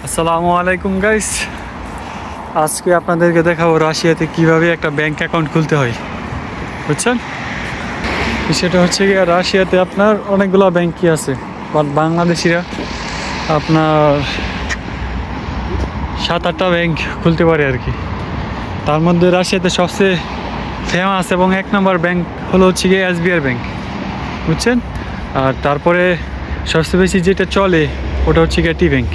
আসসালামু আলাইকুম গাইস। আজকে আপনাদেরকে দেখাবো রাশিয়াতে কিভাবে একটা ব্যাংক অ্যাকাউন্ট খুলতে হয়, বুঝছেন? সেটা হচ্ছে গিয়ে রাশিয়াতে আপনার অনেকগুলো ব্যাংকই আছে, বাট বাংলাদেশিরা আপনার 7-8টা ব্যাংক খুলতে পারে আর কি। তার মধ্যে রাশিয়াতে সবচেয়ে ফেমাস এবং 1 নম্বর ব্যাংক হলো হচ্ছে গিয়ে এসবিআই ব্যাংক, বুঝছেন? আর তারপরে সবচেয়ে বেশি যেটা চলে ওটা হচ্ছে গিয়ে টি ব্যাংক।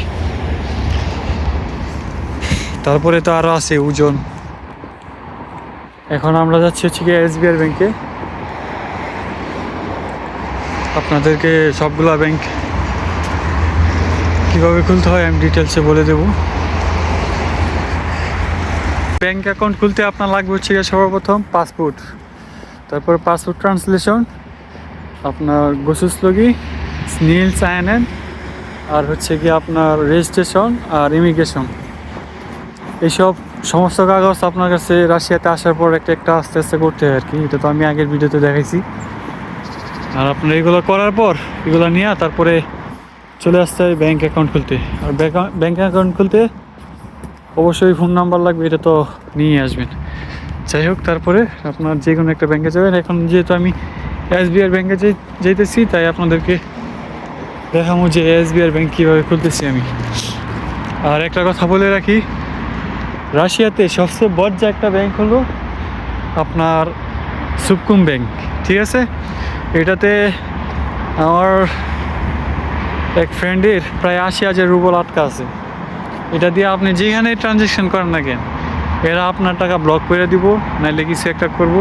তারপরে তো আরও আছে ওজন। এখন আমরা যাচ্ছি হচ্ছে গিয়ে এসবিআই ব্যাংকে। আপনাদেরকে সবগুলা ব্যাংক কীভাবে খুলতে হয় আমি ডিটেলসে বলে দেব। ব্যাংক অ্যাকাউন্ট খুলতে আপনার লাগবে হচ্ছে গিয়ে সর্বপ্রথম পাসপোর্ট, তারপর পাসপোর্ট ট্রান্সলেশন, আপনার গোসুসলগি, স্নিল সাইনেন, আর হচ্ছে গিয়ে আপনার রেজিস্ট্রেশন আর ইমিগ্রেশন। এইসব সমস্ত কাগজ আপনার কাছে রাশিয়াতে আসার পর একটা একটা আস্তে আস্তে করতে হয় আর কি। এটা তো আমি আগের ভিডিওতে দেখাইছি। আর আপনার এগুলো করার পর এগুলো নিয়ে তারপরে চলে আসতে হয় ব্যাংক অ্যাকাউন্ট খুলতে। আর ব্যাংক অ্যাকাউন্ট খুলতে অবশ্যই ফোন নাম্বার লাগবে, এটা তো নিয়ে আসবেন। যাই হোক, তারপরে আপনার যে কোনো একটা ব্যাংকে যাবেন। এখন যেহেতু আমি এসবিআই ব্যাংকে যেতেছি, তাই আপনাদেরকে দেখাবো যে এসবিআই ব্যাংক কীভাবে খুলতেছি আমি। আর একটা কথা বলে রাখি, রাশিয়াতে সবচেয়ে বড় যে একটা ব্যাংক হলো আপনার সুবকুম ব্যাংক, ঠিক আছে? এটাতে আমার এক ফ্রেন্ডের প্রায় 80,000 রুবল আটকা আছে। এটা দিয়ে আপনি যেখানে ট্রানজ্যাকশন করেন না কেন, এরা আপনার টাকা ব্লক করে দিব, নাইলে কিছু একটা করব,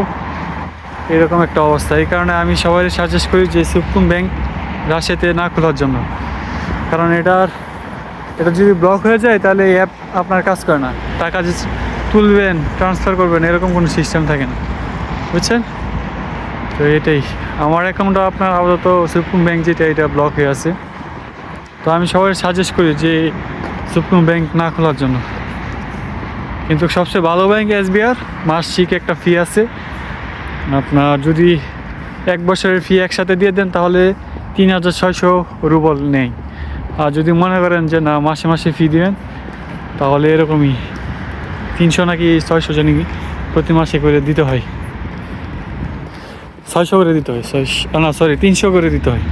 এরকম একটা অবস্থা। এই কারণে আমি সবাই সাজেস্ট করি যে সুবকুম ব্যাংক রাশিয়াতে না খোলার জন্য। কারণ এটা যদি ব্লক হয়ে যায় তাহলে এই অ্যাপ আপনার কাজ করে না। টাকা যে তুলবেন, ট্রান্সফার করবেন, এরকম কোনো সিস্টেম থাকে না, বুঝছেন? তো এটাই আমার অ্যাকাউন্টটা আপনার আপাতত সুবকুম ব্যাংক যেটা, এটা ব্লক হয়ে আছে। তো আমি সবাই সাজেস্ট করি যে সুবকুম ব্যাংক না খোলার জন্য। কিন্তু সবচেয়ে ভালো ব্যাংক এসবিআই। মাসিক একটা ফি আছে, আপনার যদি 1 বছরের ফি একসাথে দিয়ে দেন তাহলে 3,600 রুবল নেই। আর যদি মনে করেন যে না মাসে মাসে ফি দিবেন, তাহলে এরকমই 300 নাকি 600 জানি প্রতি মাসে করে দিতে হয়। 600 করে দিতে হয়, 300 করে দিতে হয়।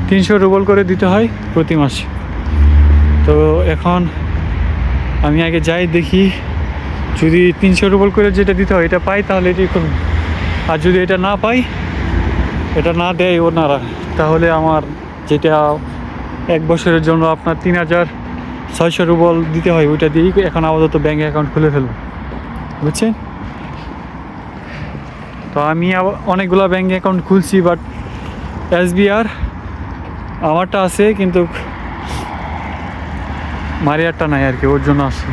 300 রুবল করে দিতে হয় প্রতি মাসে। তো এখন আমি আগে যাই দেখি, যদি 300 রুবল করে যেটা দিতে হয় এটা পাই তাহলে এটাই করুন। আর যদি এটা না পাই, এটা না দেয় ওনারা, তাহলে আমার যেটা 1 বছরের জন্য আপনার 3,600 রুবল দিতে হয়, ওইটা দিয়েই এখন আপাতত ব্যাঙ্ক অ্যাকাউন্ট খুলে ফেলবো, বুঝছেন? তো আমি অনেকগুলো ব্যাঙ্ক অ্যাকাউন্ট খুলছি, বাট এসবিআই আমারটা আছে কিন্তু মারিয়ারটা নাই আর কি, ওর জন্য আসছি।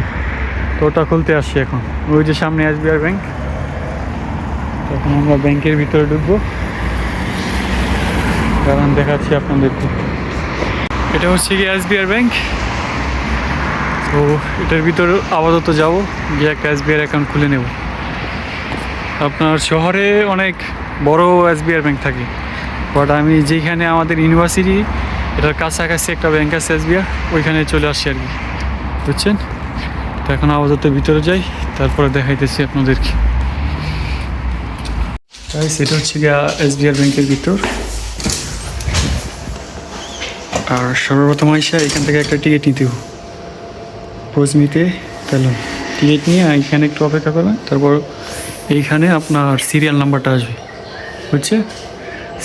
তো ওটা খুলতে আসছি এখন। ওই যে সামনে এসবিআই ব্যাংক। তখন আমরা ব্যাংকের ভিতরে ঢুকবো, কারণ দেখাচ্ছি আপনাদেরকে। এটা হচ্ছে কি এসবিআই ব্যাংক। তো এটার ভিতরে আপাতত যাব, গিয়ে একটা এসবিআই অ্যাকাউন্ট খুলে নেব। আপনার শহরে অনেক বড় এসবিআই ব্যাংক থাকে, বাট আমি যেখানে আমাদের ইউনিভার্সিটি, এটার কাছাকাছি একটা ব্যাংক আছে এসবিআই, ওইখানে চলে আসছি আর কি, বুঝছেন? তো এখন আপাতত ভিতরে যাই, তারপরে দেখাইতেছি আপনাদেরকে। সেটা হচ্ছে গিয়া এসবিআই ব্যাংকের ভিতর। আর সর্বপ্রথম আইসা এখান থেকে একটা টিকিট নিতে হবে। পোজ নিতে পেলাম, টিকিট নিয়ে এখানে একটু অপেক্ষা করবেন। তারপর এইখানে আপনার সিরিয়াল নাম্বারটা আসবে, বুঝছে?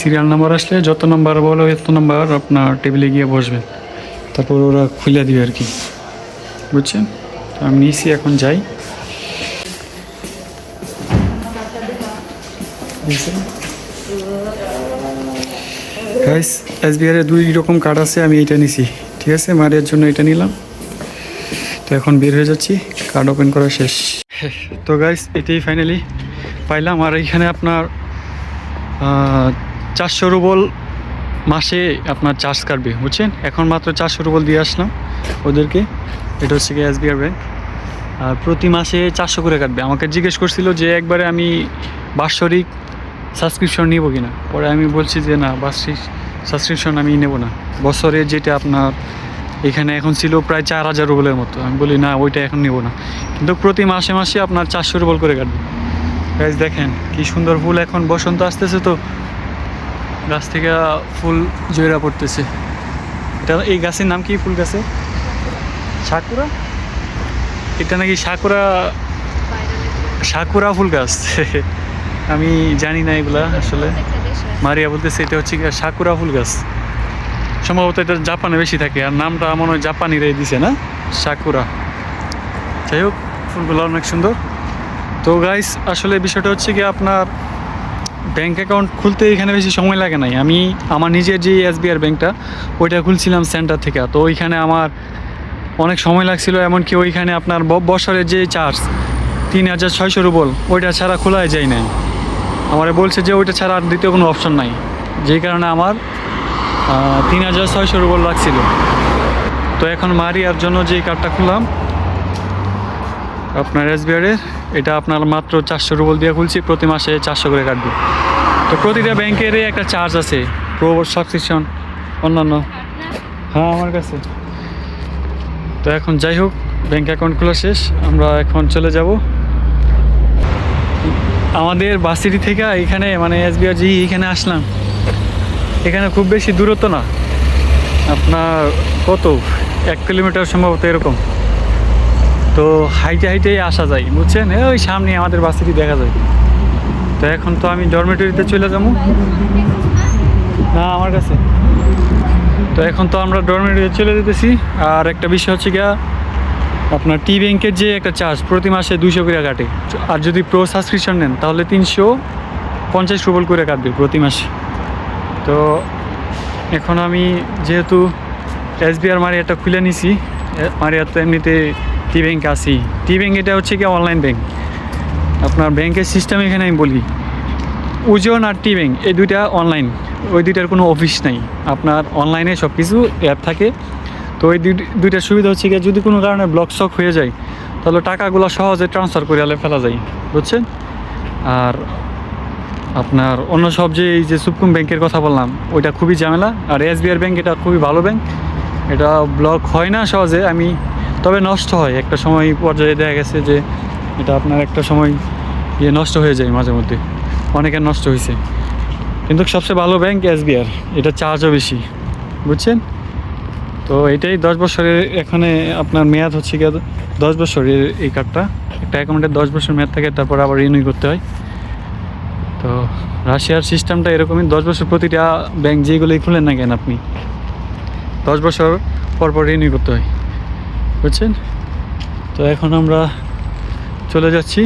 সিরিয়াল নাম্বার আসলে যত নাম্বার বলো এত নাম্বার আপনার টেবিলে গিয়ে বসবেন, তারপর ওরা খুলে দিবে আর কি, বুঝছেন? আমি নিয়েছি, এখন যাই। গাইস, এসবিআই এর 2 রকম কার্ড আছে, আমি এইটা নিছি, ঠিক আছে? মারিয়ার জন্য এটা নিলাম। তো এখন বের হয়ে যাচ্ছি, কার্ড ওপেন করা শেষ। তো গাইস, এটাই ফাইনালি পাইলাম। আর এইখানে আপনার 400 রুবল মাসে আপনার চার্জ কাটবে, বুঝছেন? এখন মাত্র 400 রুবল দিয়ে আসলাম ওদেরকে। এটা হচ্ছে কি এসবিআই ব্যাংক। আর প্রতি মাসে 400 করে কাটবে। আমাকে জিজ্ঞেস করছিল যে একবারে আমি বাৎসরিক সাবস্ক্রিপশন নিব কি না। পরে আমি বলছি যে না, বার্ষিক সাবস্ক্রিপশন আমি নেব না, বছরে যেটা আপনার এখানে এখন ছিল প্রায় 4000 রুবেলের মতো। আমি বলি না, ওইটা এখন নেব না, কিন্তু প্রতি মাসে মাসে আপনার 400 রুবেল করে কাটবে। গাছ দেখেন কি সুন্দর ফুল, এখন বসন্ত আসতেছে তো গাছ থেকে ফুল জয়রা পড়তেছে। এটা এই গাছের নাম কি? ফুল গাছে সাকুরা, এটা নাকি সাকুরা ফুল গাছ। আমি জানি না এগুলা আসলে। মারিয়া বলতেছে এটা হচ্ছে সাকুরা ফুল গাছ, সম্ভবত এটা জাপানে বেশি থাকে, আর নামটা মনে হয় জাপানিরাই দিছে না, সাকুরা। যাই হোক, ফুলগুলো অনেক সুন্দর। তো গাইস আসলে বিষয়টা হচ্ছে কি, আপনার ব্যাঙ্ক অ্যাকাউন্ট খুলতে এখানে বেশি সময় লাগে নাই। আমি আমার নিজের যে এসবিআর ব্যাঙ্কটা, ওইটা খুলছিলাম সেন্টার থেকে। তো ওইখানে আমার অনেক সময় লাগছিল, এমনকি ওইখানে আপনার বছরের যে চার্জ 3600 রুবেল, ওইটা ছাড়া খোলাই যায় নাই। আমার বলছে যে ওইটা ছাড়া আর দ্বিতীয় কোনো অপশন নাই, যেই কারণে আমার 3600 রুবেল লাগছিল। তো এখন মারিয়ার জন্য যে কার্ডটা খুললাম আপনার এসবিআরের, এটা আপনার মাত্র 400 রুবেল দিয়ে খুলছি, প্রতি মাসে 400 করে কাটবে। তো প্রতিটা ব্যাংকেরই একটা চার্জ আছে, প্রো সাবস্ক্রিপশন অন্যান্য। হ্যাঁ আমার কাছে। তো এখন যাই হোক, ব্যাংক অ্যাকাউন্ট খোলা শেষ, আমরা এখন চলে যাব আমাদের বাসিটি থেকে। এখানে মানে এসবিআর জি এখানে আসলাম, এখানে খুব বেশি দূরত্ব না, আপনার কত 1 কিলোমিটার সম্ভবত এরকম। তো হাইটে হাইটেই আসা যায়, বুঝছেন, ওই সামনে আমাদের বাসিটি দেখা যায়। তো এখন তো আমি ডরমেটরিতে চলে যাবো না আমার কাছে। তো এখন তো আমরা ডরমেটরিতে চলে যেতেছি। আর একটা বিষয় হচ্ছে গিয়া, আপনার টি ব্যাংকের যে একটা চার্জ প্রতি মাসে 200 করে কাটে, আর যদি প্রো সাবস্ক্রিপশন নেন তাহলে 350 রুবেল করে কাটবে প্রতি মাসে। তো এখন আমি যেহেতু এসবিআর মারিয়াটা খুলে নিছি, মারিয়া তো এমনিতে টি ব্যাংকে আসি। টি ব্যাংক এটা হচ্ছে কি অনলাইন ব্যাংক। আপনার ব্যাংকের সিস্টেম এখানে আমি বলি, ওজন আর টি ব্যাংক এই দুইটা অনলাইন, ওই দুইটার কোনো অফিস নাই, আপনার অনলাইনে সব কিছু অ্যাপ থাকে। তো ওই দুইটার সুবিধা হচ্ছে কি, যদি কোনো কারণে ব্লক স্টক হয়ে যায় তাহলে টাকাগুলো সহজে ট্রান্সফার করে ফেলা যায়, বুঝছেন। আর আপনার অন্য সব যে এই যে সুকুম ব্যাংকের কথা বললাম, ওইটা খুবই ঝামেলা। আর এসবিআর ব্যাংক এটা খুবই ভালো ব্যাংক, এটা ব্লক হয় না সহজে, তবে নষ্ট হয় একটা সময় পর্যায়ে। দেখা গেছে যে এটা আপনার একটা সময় নষ্ট হয়ে যায়, মাঝে মধ্যে অনেকের নষ্ট হয়েছে। কিন্তু সবচেয়ে ভালো ব্যাংক এসবিআর, এটা চার্জও বেশি, বুঝছেন। তো এটাই 10 বছরের, এখানে আপনার মেয়াদ হচ্ছে গিয়ে 10 বছরের। এই কার্ডটা একটা অ্যাকাউন্টের 10 বছর মেয়াদ থাকে, তারপর আবার রিনিউ করতে হয়। তো রাশিয়ার সিস্টেমটা এরকমই, 10 বছর প্রতিটা ব্যাংক যেগুলোই খুলেন না কেন আপনি 10 বছর পর পর রিনিউ করতে হয়, বুঝছেন। তো এখন আমরা চলে যাচ্ছি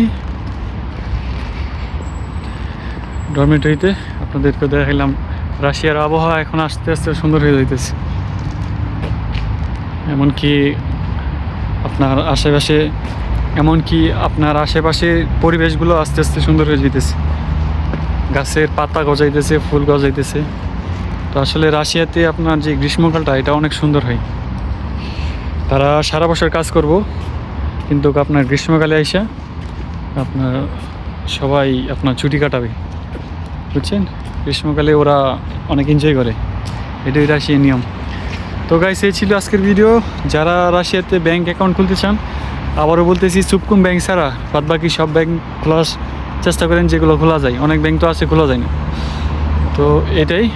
ডরমেটরিতে। আপনাদেরকে দেখাইলাম রাশিয়ার আবহাওয়া এখন আস্তে আস্তে সুন্দর হয়ে যাইতেছে। এমনকি আপনার আশেপাশে পরিবেশগুলো আস্তে আস্তে সুন্দর হয়ে যেতেছে, গাছের পাতা গজাইতেছে, ফুল গজাইতেছে। তো আসলে রাশিয়াতে আপনার যে গ্রীষ্মকালটা, এটা অনেক সুন্দর হয়। তারা সারা বছর কাজ করব, কিন্তু আপনার গ্রীষ্মকালে আইসা আপনার সবাই আপনার ছুটি কাটাবে, বুঝছেন। গ্রীষ্মকালে ওরা অনেক এনজয় করে, এটাই রাশিয়ার নিয়ম। তো গাইস, এই ছিল আজকের ভিডিও। যারা রাশিয়াতে ব্যাংক অ্যাকাউন্ট খুলতে চান, আবারও বলতেছি, সুকুম ব্যাংক ছাড়া বাদ বাকি সব ব্যাংক খোলার চেষ্টা করেন, যেগুলো খোলা যায়। অনেক ব্যাংক তো আছে খোলা যায় না। তো এটাই,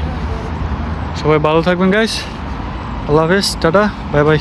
সবাই ভালো থাকবেন গাইস, আল্লাহ হাফেজ, টাটা, বাই বাই।